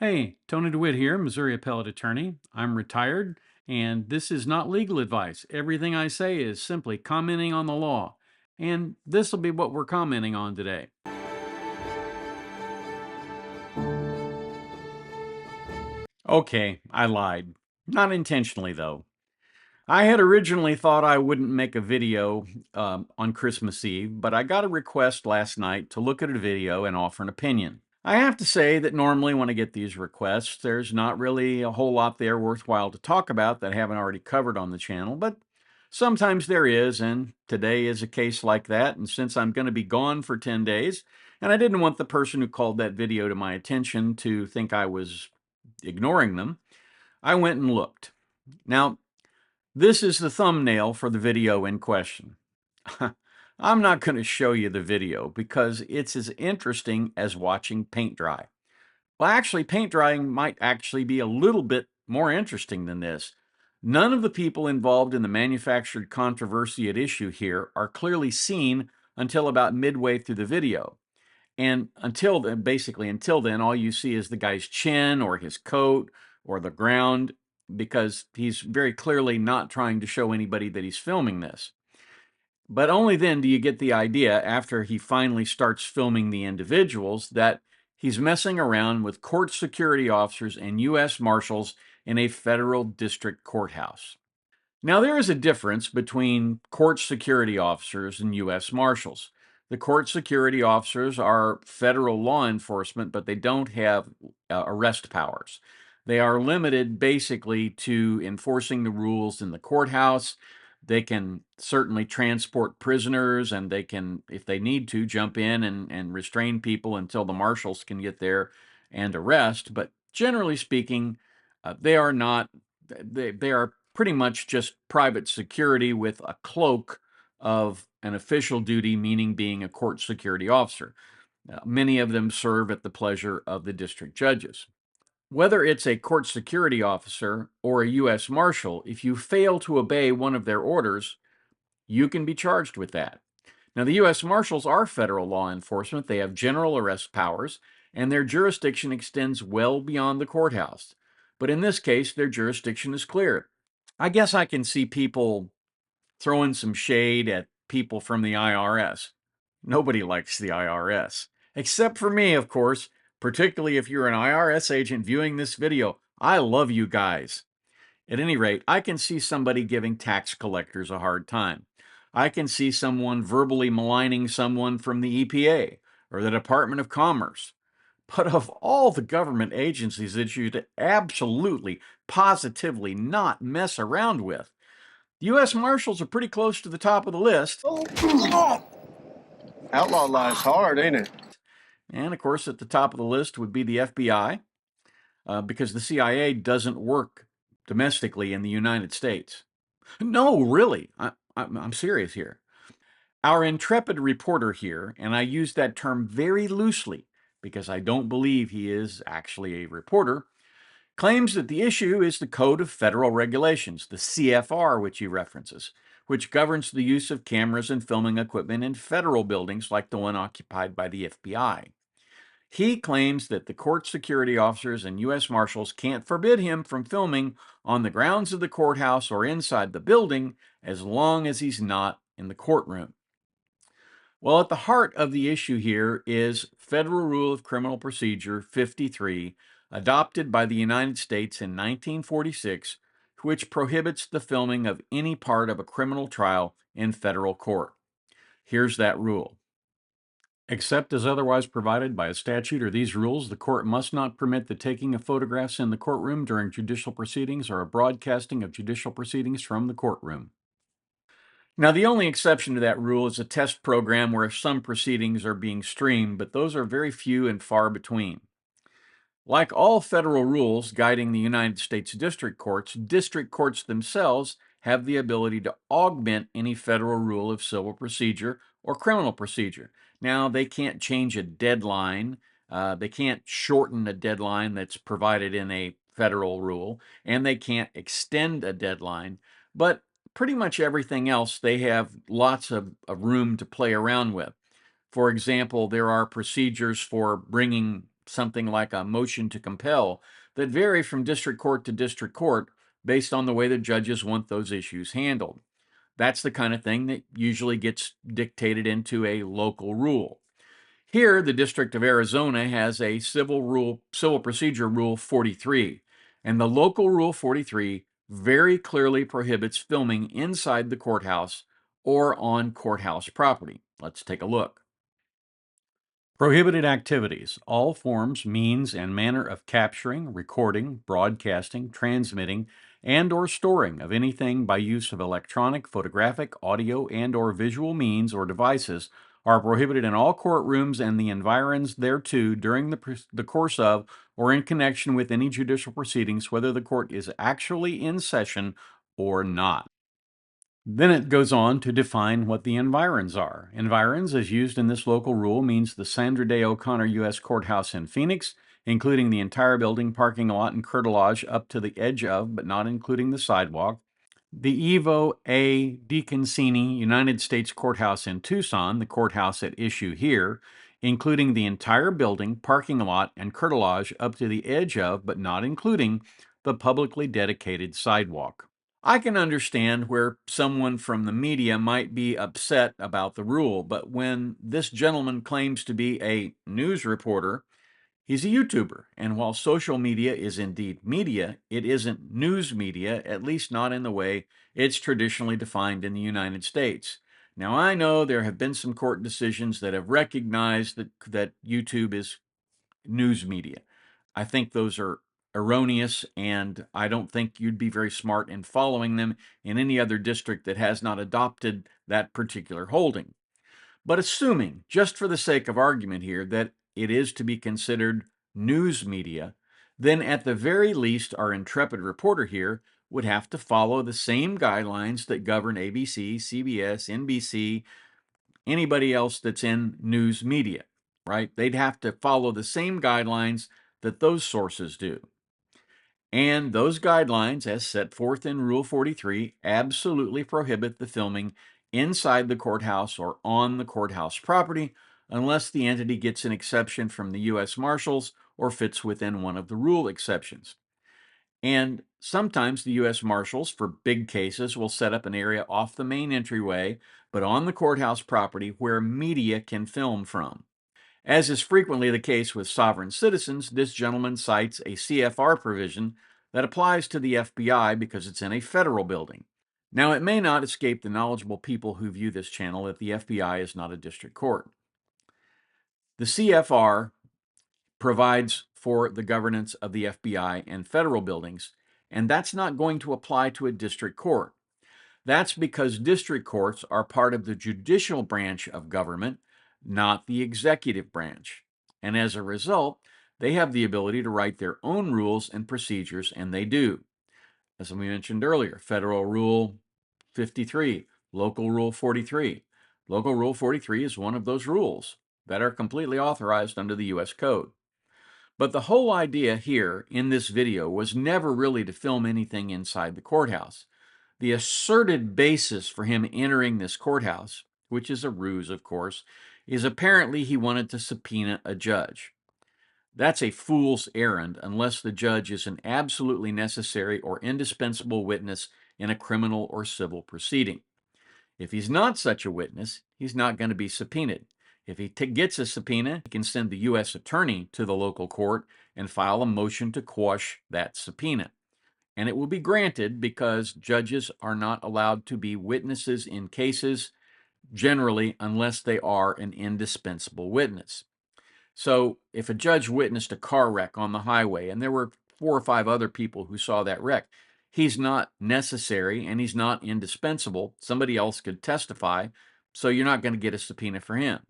Hey, Tony DeWitt here, Missouri Appellate Attorney. I'm retired, and this is not legal advice. Everything I say is simply commenting on the law. And this will be what we're commenting on today. Okay, I lied. Not intentionally, though. I had originally thought I wouldn't make a video on Christmas Eve, but I got a request last night to look at a video and offer an opinion. I have to say that normally when I get these requests, there's not really a whole lot there worthwhile to talk about that I haven't already covered on the channel, but sometimes there is, and today is a case like that. And since I'm going to be gone for 10 days, and I didn't want the person who called that video to my attention to think I was ignoring them, I went and looked. Now, this is the thumbnail for the video in question. I'm not going to show you the video because it's as interesting as watching paint dry. Well, actually, paint drying might actually be a little bit more interesting than this. None of the people involved in the manufactured controversy at issue here are clearly seen until about midway through the video. And until then, basically until then, all you see is the guy's chin or his coat or the ground, because he's very clearly not trying to show anybody that he's filming this. But only then do you get the idea, after he finally starts filming the individuals, that he's messing around with court security officers and U.S. Marshals in a federal district courthouse. Now, there is a difference between court security officers and U.S. Marshals. The court security officers are federal law enforcement, but they don't have arrest powers. They are limited basically to enforcing the rules in the courthouse. They can certainly transport prisoners, and they can, if they need to, jump in and restrain people until the marshals can get there and arrest. But generally speaking, they are not, they are pretty much just private security with a cloak of an official duty, meaning being a court security officer. Many of them serve at the pleasure of the district judges. Whether it's a court security officer or a U.S. Marshal, if you fail to obey one of their orders, you can be charged with that. Now, the U.S. Marshals are federal law enforcement. They have general arrest powers, and their jurisdiction extends well beyond the courthouse. But in this case, their jurisdiction is clear. I guess I can see people throwing some shade at people from the IRS. Nobody likes the IRS, except for me, of course, particularly if you're an IRS agent viewing this video. I love you guys. At any rate, I can see somebody giving tax collectors a hard time. I can see someone verbally maligning someone from the EPA or the Department of Commerce. But of all the government agencies that you should absolutely, positively not mess around with, the U.S. Marshals are pretty close to the top of the list. Outlaw life's hard, ain't it? And of course, at the top of the list would be the FBI, because the CIA doesn't work domestically in the United States. No, really, I'm serious here. Our intrepid reporter here, and I use that term very loosely because I don't believe he is actually a reporter, claims that the issue is the Code of Federal Regulations, the CFR, which he references, which governs the use of cameras and filming equipment in federal buildings like the one occupied by the FBI. He claims that the court security officers and U.S. Marshals can't forbid him from filming on the grounds of the courthouse or inside the building as long as he's not in the courtroom. Well, at the heart of the issue here is Federal Rule of Criminal Procedure 53, adopted by the United States in 1946, which prohibits the filming of any part of a criminal trial in federal court. Here's that rule. Except as otherwise provided by a statute or these rules, the court must not permit the taking of photographs in the courtroom during judicial proceedings or a broadcasting of judicial proceedings from the courtroom. Now, the only exception to that rule is a test program where some proceedings are being streamed, but those are very few and far between. Like all federal rules guiding the United States district courts themselves have the ability to augment any federal rule of civil procedure or criminal procedure. Now, they can't change a deadline. They can't shorten a deadline that's provided in a federal rule, and they can't extend a deadline. But pretty much everything else, they have lots of room to play around with. For example, there are procedures for bringing something like a motion to compel, that vary from district court to district court based on the way the judges want those issues handled. That's the kind of thing that usually gets dictated into a local rule. Here, the District of Arizona has a civil procedure rule 43, and the local rule 43 very clearly prohibits filming inside the courthouse or on courthouse property. Let's take a look. Prohibited activities: all forms, means, and manner of capturing, recording, broadcasting, transmitting, and or storing of anything by use of electronic, photographic, audio, and or visual means or devices are prohibited in all courtrooms and the environs thereto during the course of or in connection with any judicial proceedings, whether the court is actually in session or not. Then it goes on to define what the environs are. Environs, as used in this local rule, means the Sandra Day O'Connor U.S. Courthouse in Phoenix, including the entire building, parking lot, and curtilage up to the edge of, but not including the sidewalk. The Evo A. DeConcini United States Courthouse in Tucson, the courthouse at issue here, including the entire building, parking lot, and curtilage up to the edge of, but not including, the publicly dedicated sidewalk. I can understand where someone from the media might be upset about the rule, but when this gentleman claims to be a news reporter, he's a YouTuber. And while social media is indeed media, it isn't news media, at least not in the way it's traditionally defined in the United States. Now, I know there have been some court decisions that have recognized that YouTube is news media. I think those are erroneous, and I don't think you'd be very smart in following them in any other district that has not adopted that particular holding. But assuming, just for the sake of argument here, that it is to be considered news media, then at the very least, our intrepid reporter here would have to follow the same guidelines that govern ABC, CBS, NBC, anybody else that's in news media, right? They'd have to follow the same guidelines that those sources do. And those guidelines, as set forth in Rule 43, absolutely prohibit the filming inside the courthouse or on the courthouse property unless the entity gets an exception from the U.S. Marshals or fits within one of the rule exceptions. And sometimes the U.S. Marshals, for big cases, will set up an area off the main entryway, but on the courthouse property where media can film from. As is frequently the case with sovereign citizens, this gentleman cites a CFR provision that applies to the FBI because it's in a federal building. Now, it may not escape the knowledgeable people who view this channel that the FBI is not a district court. The CFR provides for the governance of the FBI and federal buildings, and that's not going to apply to a district court. That's because district courts are part of the judicial branch of government, not the executive branch. And as a result, they have the ability to write their own rules and procedures, and they do. As we mentioned earlier, Federal Rule 53, Local Rule 43. Local Rule 43 is one of those rules that are completely authorized under the U.S. Code. But the whole idea here in this video was never really to film anything inside the courthouse. The asserted basis for him entering this courthouse, which is a ruse, of course, is apparently he wanted to subpoena a judge. That's a fool's errand unless the judge is an absolutely necessary or indispensable witness in a criminal or civil proceeding. If he's not such a witness, he's not going to be subpoenaed. If he gets a subpoena, he can send the U.S. attorney to the local court and file a motion to quash that subpoena. And it will be granted because judges are not allowed to be witnesses in cases generally unless they are an indispensable witness. So if a judge witnessed a car wreck on the highway and there were 4 or 5 other people who saw that wreck, he's not necessary and he's not indispensable. Somebody else could testify, so you're not going to get a subpoena for him.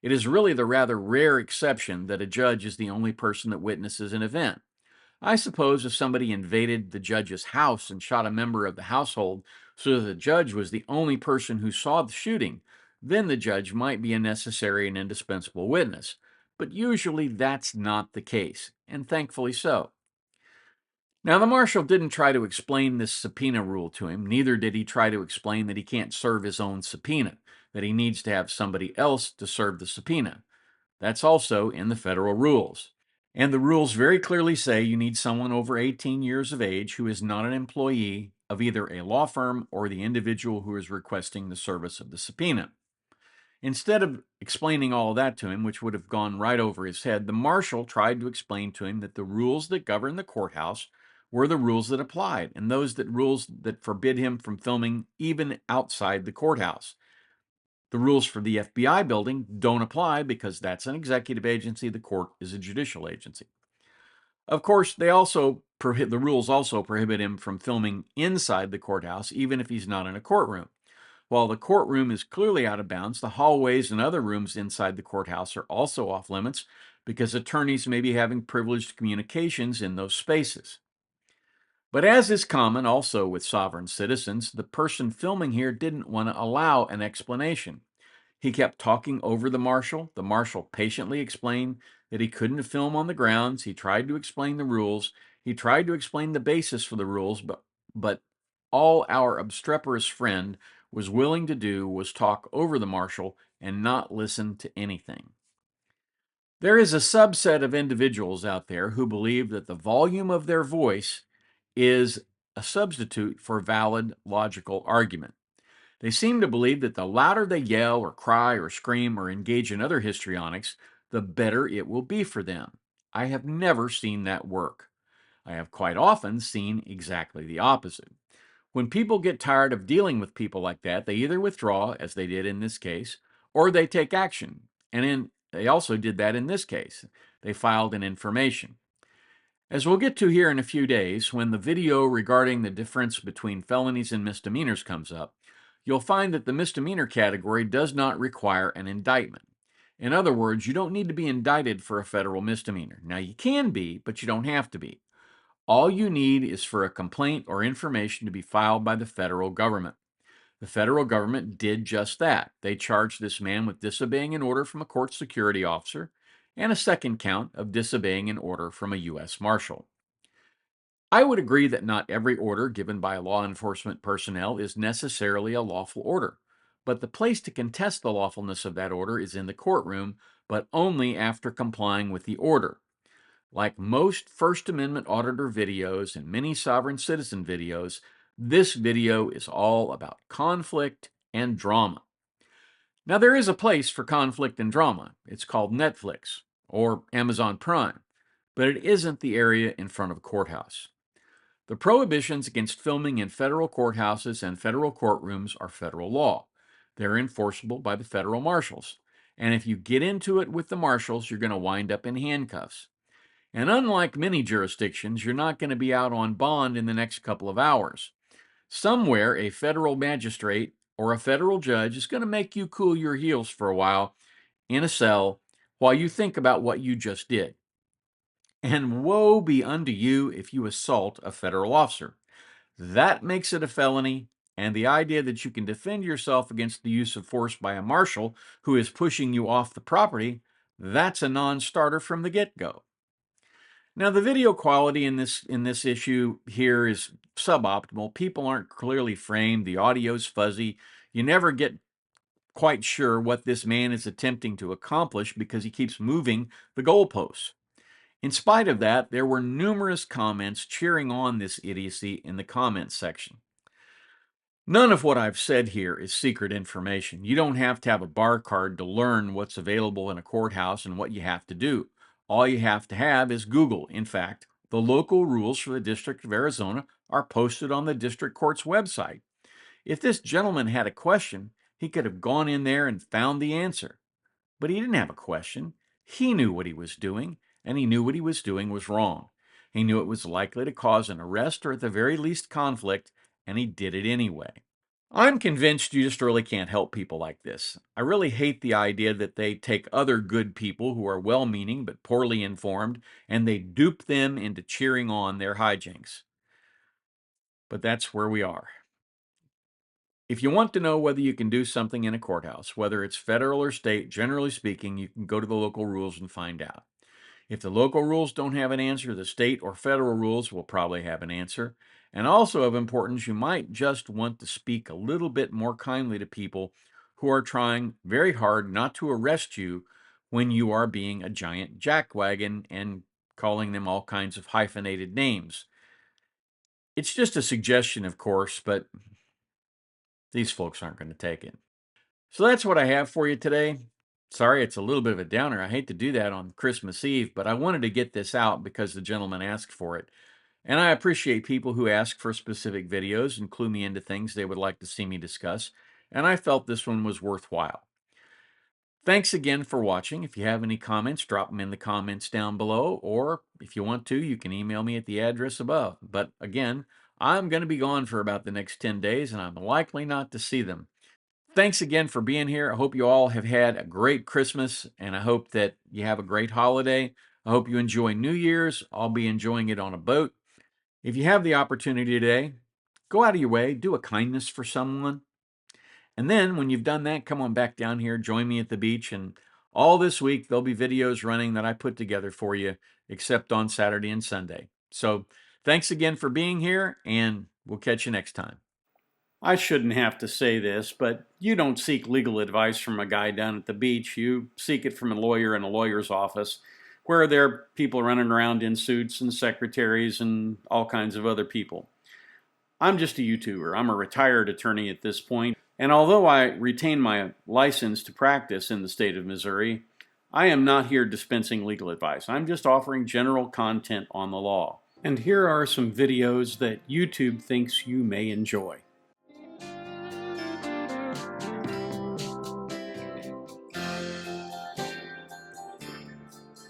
It is really the rather rare exception that a judge is the only person that witnesses an event. I suppose if somebody invaded the judge's house and shot a member of the household so that the judge was the only person who saw the shooting, then the judge might be a necessary and indispensable witness. But usually that's not the case, and thankfully so. Now, the marshal didn't try to explain this subpoena rule to him. Neither did he try to explain that he can't serve his own subpoena, that he needs to have somebody else to serve the subpoena. That's also in the federal rules. And the rules very clearly say you need someone over 18 years of age who is not an employee of either a law firm or the individual who is requesting the service of the subpoena. Instead of explaining all of that to him, which would have gone right over his head, the marshal tried to explain to him that the rules that govern the courthouse were the rules that applied, and those that rules that forbid him from filming even outside the courthouse. The rules for the FBI building don't apply because that's an executive agency, the court is a judicial agency. Of course, the rules also prohibit him from filming inside the courthouse, even if he's not in a courtroom. While the courtroom is clearly out of bounds, the hallways and other rooms inside the courthouse are also off limits because attorneys may be having privileged communications in those spaces. But as is common also with sovereign citizens, the person filming here didn't want to allow an explanation. He kept talking over the marshal. The marshal patiently explained that he couldn't film on the grounds. He tried to explain the rules. He tried to explain the basis for the rules, but all our obstreperous friend was willing to do was talk over the marshal and not listen to anything. There is a subset of individuals out there who believe that the volume of their voice is a substitute for valid logical argument. They seem to believe that the louder they yell or cry or scream or engage in other histrionics, the better it will be for them. I have never seen that work. I have quite often seen exactly the opposite. When people get tired of dealing with people like that, they either withdraw, as they did in this case, or they take action. They also did that in this case. They filed an information. As we'll get to here in a few days, when the video regarding the difference between felonies and misdemeanors comes up, you'll find that the misdemeanor category does not require an indictment. In other words, you don't need to be indicted for a federal misdemeanor. Now, you can be, but you don't have to be. All you need is for a complaint or information to be filed by the federal government. The federal government did just that. They charged this man with disobeying an order from a court security officer and a second count of disobeying an order from a U.S. Marshal. I would agree that not every order given by law enforcement personnel is necessarily a lawful order, but the place to contest the lawfulness of that order is in the courtroom, but only after complying with the order. Like most First Amendment auditor videos and many sovereign citizen videos, this video is all about conflict and drama. Now, there is a place for conflict and drama. It's called Netflix or Amazon Prime, but it isn't the area in front of a courthouse. The prohibitions against filming in federal courthouses and federal courtrooms are federal law. They're enforceable by the federal marshals. And if you get into it with the marshals, you're going to wind up in handcuffs. And unlike many jurisdictions, you're not going to be out on bond in the next couple of hours. Somewhere, a federal magistrate or a federal judge is going to make you cool your heels for a while in a cell while you think about what you just did. And woe be unto you if you assault a federal officer. That makes it a felony, and the idea that you can defend yourself against the use of force by a marshal who is pushing you off the property, that's a non-starter from the get-go. Now, the video quality in this issue here is suboptimal. People aren't clearly framed, the audio's fuzzy. You never get quite sure what this man is attempting to accomplish because he keeps moving the goalposts. In spite of that, there were numerous comments cheering on this idiocy in the comments section. None of what I've said here is secret information. You don't have to have a bar card to learn what's available in a courthouse and what you have to do. All you have to have is Google. In fact, the local rules for the District of Arizona are posted on the district court's website. If this gentleman had a question, he could have gone in there and found the answer. But he didn't have a question. He knew what he was doing, and he knew what he was doing was wrong. He knew it was likely to cause an arrest or at the very least conflict, and he did it anyway. I'm convinced you just really can't help people like this. I really hate the idea that they take other good people who are well-meaning but poorly informed, and they dupe them into cheering on their hijinks. But that's where we are. If you want to know whether you can do something in a courthouse, whether it's federal or state, generally speaking, you can go to the local rules and find out. If the local rules don't have an answer, the state or federal rules will probably have an answer. And also of importance, you might just want to speak a little bit more kindly to people who are trying very hard not to arrest you when you are being a giant jackwagon and calling them all kinds of hyphenated names. It's just a suggestion, of course, but these folks aren't going to take it. So that's what I have for you today. Sorry, it's a little bit of a downer. I hate to do that on Christmas Eve, but I wanted to get this out because the gentleman asked for it. And I appreciate people who ask for specific videos and clue me into things they would like to see me discuss. And I felt this one was worthwhile. Thanks again for watching. If you have any comments, drop them in the comments down below, or if you want to, you can email me at the address above. But again, I'm going to be gone for about the next 10 days, and I'm likely not to see them. Thanks again for being here. I hope you all have had a great Christmas, and I hope that you have a great holiday. I hope you enjoy New Year's. I'll be enjoying it on a boat. If you have the opportunity today, go out of your way, do a kindness for someone. And then when you've done that, come on back down here, join me at the beach. And all this week, there'll be videos running that I put together for you, except on Saturday and Sunday. So thanks again for being here, and we'll catch you next time. I shouldn't have to say this, but you don't seek legal advice from a guy down at the beach. You seek it from a lawyer in a lawyer's office, where there are people running around in suits and secretaries and all kinds of other people. I'm just a YouTuber. I'm a retired attorney at this point, and although I retain my license to practice in the state of Missouri, I am not here dispensing legal advice. I'm just offering general content on the law. And here are some videos that YouTube thinks you may enjoy.